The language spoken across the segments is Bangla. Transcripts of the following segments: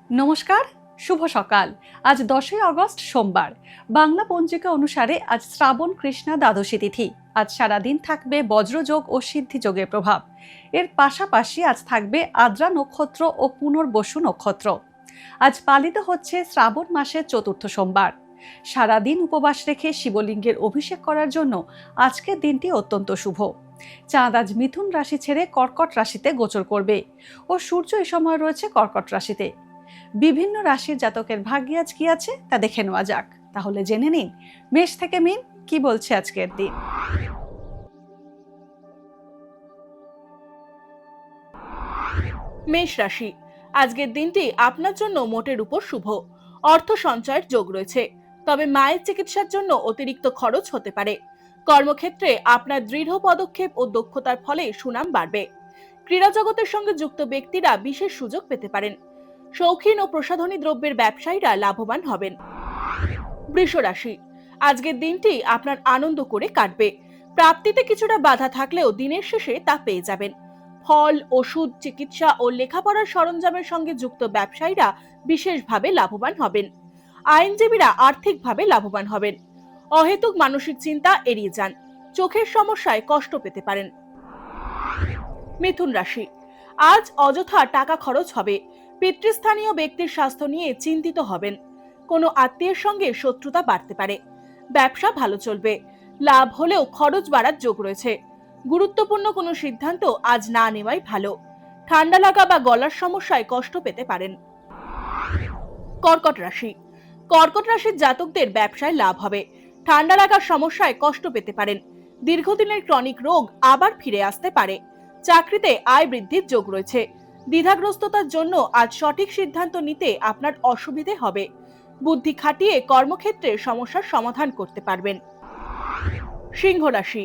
নমস্কার, শুভ সকাল। আজ 10ই আগস্ট সোমবার। বাংলা পঞ্জিকা অনুসারে আজ শ্রাবণ কৃষ্ণা দ্বাদশী তিথি। আজ সারাদিন থাকবে বজ্রযোগ ও সিদ্ধিযোগের প্রভাব। এর পাশাপাশি আজ থাকবে আদ্রা নক্ষত্র ও পুনর্বসু নক্ষত্র। আজ পালিত হচ্ছে শ্রাবণ মাসের চতুর্থ সোমবার। সারাদিন উপবাস রেখে শিবলিঙ্গের অভিষেক করার জন্য আজকের দিনটি অত্যন্ত শুভ। চাঁদ আজ মিথুন রাশি ছেড়ে কর্কট রাশিতে গোচর করবে ও সূর্য এই সময় রয়েছে কর্কট রাশিতে। বিভিন্ন রাশির জাতকের ভাগ্যে আজ কি আছে তা দেখে নেওয়া যাক। তাহলে জেনে নিন মেষ থেকে মিন কি বলছে আজকের দিন। মেষ রাশি, আজকের দিনটি আপনার জন্য মোটের উপর শুভ। অর্থ সঞ্চয়ের যোগ রয়েছে, তবে মায়ের চিকিৎসার জন্য অতিরিক্ত খরচ হতে পারে। কর্মক্ষেত্রে আপনার দৃঢ় পদক্ষেপ ও দক্ষতার ফলে সুনাম বাড়বে। ক্রীড়া জগতের সঙ্গে যুক্ত ব্যক্তিরা বিশেষ সুযোগ পেতে পারেন। শৌখিন ও প্রসাধনী দ্রব্যের ব্যবসায়ীরা লাভবান হবেন। বৃষ রাশি, আজকের দিনটি আপনার আনন্দ করে কাটবে। প্রাপ্তিতে কিছুটা বাধা থাকলেও দিনের শেষে তা পেয়ে যাবেন। ফল, ওষুধ, চিকিৎসা ও লেখাপড়ার সরঞ্জামের সঙ্গে যুক্ত ব্যবসায়ীরা বিশেষভাবে লাভবান হবেন। আইনজীবীরা আর্থিকভাবে লাভবান হবেন। অহেতুক মানসিক চিন্তা এড়িয়ে যান। চোখের সমস্যায় কষ্ট পেতে পারেন। মিথুন রাশি, আজ অযথা টাকা খরচ হবে। পিতৃস্থানীয় ব্যক্তির স্বাস্থ্য নিয়ে চিন্তিত হবেন। কোনো আত্মীয়ের সঙ্গে শত্রুতা বাড়তে পারে। ব্যবসা ভালো চলবে, লাভ হলেও খরচ বাড়ার যোগ রয়েছে। গুরুত্বপূর্ণ কোনো সিদ্ধান্ত আজ না নেওয়াই ভালো। ঠান্ডা লাগা বা গলার সমস্যায় কষ্ট পেতে পারেন। কর্কট রাশি, কর্কট রাশির জাতকদের ব্যবসায় লাভ হবে। ঠান্ডা লাগার সমস্যায় কষ্ট পেতে পারেন। দীর্ঘদিনের ক্রনিক রোগ আবার ফিরে আসতে পারে। চাকরিতে আয় বৃদ্ধির যোগ রয়েছে। দ্বিধাগ্রস্ততার জন্য আজ সঠিক সিদ্ধান্ত নিতে আপনার অসুবিধে হবে। বুদ্ধি খাটিয়ে কর্মক্ষেত্রে সমস্যার সমাধান করতে পারবেন। সিংহ রাশি,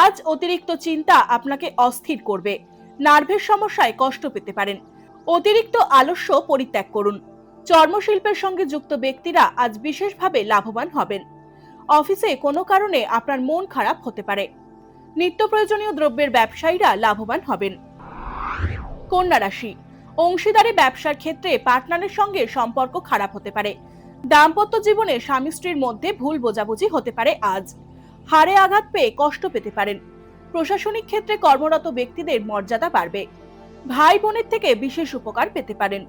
আজ অতিরিক্ত চিন্তা আপনাকে অস্থির করবে। নার্ভের সমস্যায় কষ্ট পেতে পারেন। অতিরিক্ত আলস্য পরিত্যাগ করুন। চর্মশিল্পের সঙ্গে যুক্ত ব্যক্তিরা আজ বিশেষভাবে লাভবান হবেন। অফিসে কোনো কারণে আপনার মন খারাপ হতে পারে। নিত্য প্রয়োজনীয় দ্রব্যের ব্যবসায়ীরা লাভবান হবেন। কন্যা রাশি, অংশীদারি ব্যবসার ক্ষেত্রে পার্টনারের সঙ্গে সম্পর্ক খারাপ হতে পারে। দাম্পত্য জীবনে স্বামী স্ত্রীর মধ্যে ভুল বোঝাবুঝি হতে পারে। আজ হাড়ে আঘাত পেয়ে কষ্ট পেতে পারেন। প্রশাসনিক ক্ষেত্রে কর্মরত ব্যক্তিদের মর্যাদা বাড়বে। ভাই বোনের থেকে বিশেষ উপকার পেতে পারেন।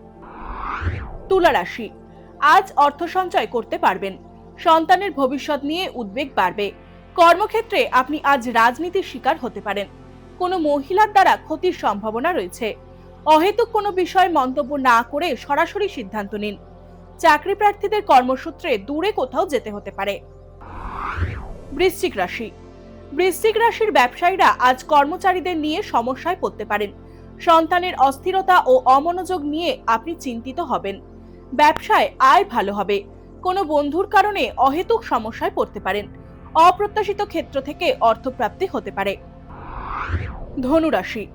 তুলা রাশি, আজ অর্থ সঞ্চয় করতে পারবেন। সন্তানের ভবিষ্যৎ নিয়ে উদ্বেগ বাড়বে। কর্মক্ষেত্রে আপনি আজ রাজনীতির শিকার হতে পারেন। কোনো মহিলার দ্বারা ক্ষতির সম্ভাবনা রয়েছে। অহেতুক কোনো বিষয়ে মন্তব্য না করে সরাসরি সিদ্ধান্ত নিন। চাকরি প্রার্থীদের কর্মসূত্রে দূরে কোথাও যেতে হতে পারে। বৃশ্চিক রাশি, বৃশ্চিক রাশির ব্যবসায়ীরা আজ কর্মচারীদের নিয়ে সমস্যায় পড়তে পারেন। সন্তানের অস্থিরতা ও অমনোযোগ নিয়ে আপনি চিন্তিত হবেন। ব্যবসায় আয় ভালো হবে। কোনো বন্ধুর কারণে অহেতুক সমস্যায় পড়তে পারেন। অপ্রত্যাশিত ক্ষেত্র থেকে অর্থপ্রাপ্তি হতে পারে। ধনু রাশি,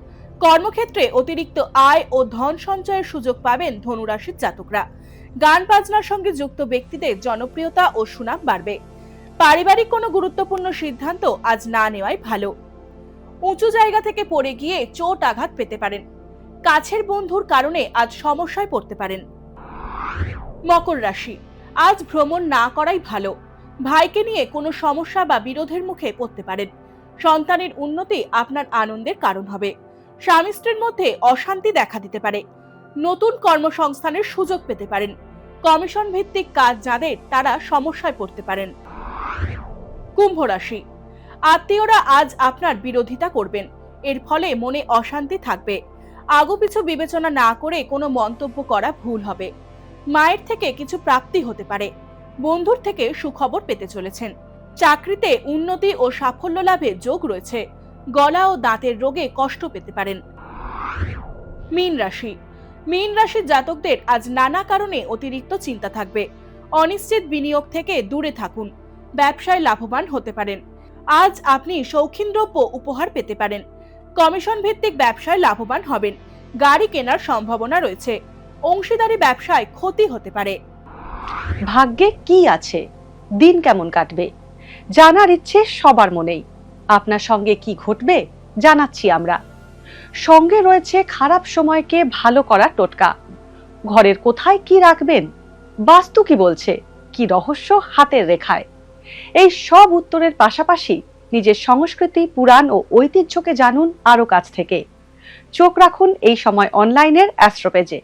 কর্মক্ষেত্রে অতিরিক্ত আয় ও ধন সঞ্চয়ের সুযোগ পাবেন ধনু রাশির জাতকরা। গান বাজনার সঙ্গে যুক্ত ব্যক্তিদের জনপ্রিয়তা ও সুনাম বাড়বে। পারিবারিক কোনো গুরুত্বপূর্ণ সিদ্ধান্ত আজ না নেওয়াই ভালো। উঁচু জায়গা থেকে পড়ে গিয়ে চোট আঘাত পেতে পারেন। কাছের বন্ধুর কারণে আজ সমস্যায় পড়তে পারেন। মকর রাশি, আজ ভ্রমণ না করাই ভালো। ভাইকে নিয়ে কোনো সমস্যা বা বিরোধের মুখে পড়তে পারেন। সন্তানের উন্নতি আপনার আনন্দের কারণ হবে। স্বামী স্ত্রীর মধ্যে অশান্তি দেখা দিতে পারে। নতুন কর্মসংস্থানের সুযোগ পেতে পারেন। কমিশন ভিত্তিক কাজ যাদের, তারা সমস্যায় পড়তে পারেন। কুম্ভ রাশি, আত্মীয়রা আজ আপনার বিরোধিতা করবেন। এর ফলে মনে অশান্তি থাকবে। আগুপিছু বিবেচনা না করে কোনো মন্তব্য করা ভুল হবে। মায়ের থেকে কিছু প্রাপ্তি হতে পারে। বন্ধুর থেকে সুখবর পেতে চলেছেন। চাকরিতে উন্নতি ও সাফল্য লাভে যোগ রয়েছে। গলা ও দাঁতের রোগে কষ্ট পেতে পারেন। মীন রাশি, মীন রাশির জাতকদের আজ নানা কারণে অতিরিক্ত চিন্তা থাকবে। অনিশ্চিত বিনিয়োগ থেকে দূরে থাকুন। ব্যবসায় লাভবান হতে পারেন। আজ আপনি শৌখিন দ্রব্য উপহার পেতে পারেন। কমিশন ভিত্তিক ব্যবসায় লাভবান হবেন। গাড়ি কেনার সম্ভাবনা রয়েছে। অংশীদারি ব্যবসায় ক্ষতি হতে পারে। ভাগ্যে কি আছে, দিন কেমন কাটবে, জানার ইচ্ছে সবার মনেই। আপনার সঙ্গে কি ঘটবে জানাচ্ছি আমরা। সঙ্গে রয়েছে খারাপ সময়কে ভালো করার টোটকা। ঘরের কোথায় কি রাখবেন? বাস্তু কি বলছে? কি রহস্য হাতের রেখায়? এই সব উত্তরের পাশাপাশি নিজের সংস্কৃতি, পুরাণ ও ঐতিহ্যকে জানুন আরো কাছ থেকে। চোখ রাখুন এই সময় অনলাইনের অ্যাস্ট্রো পেজে।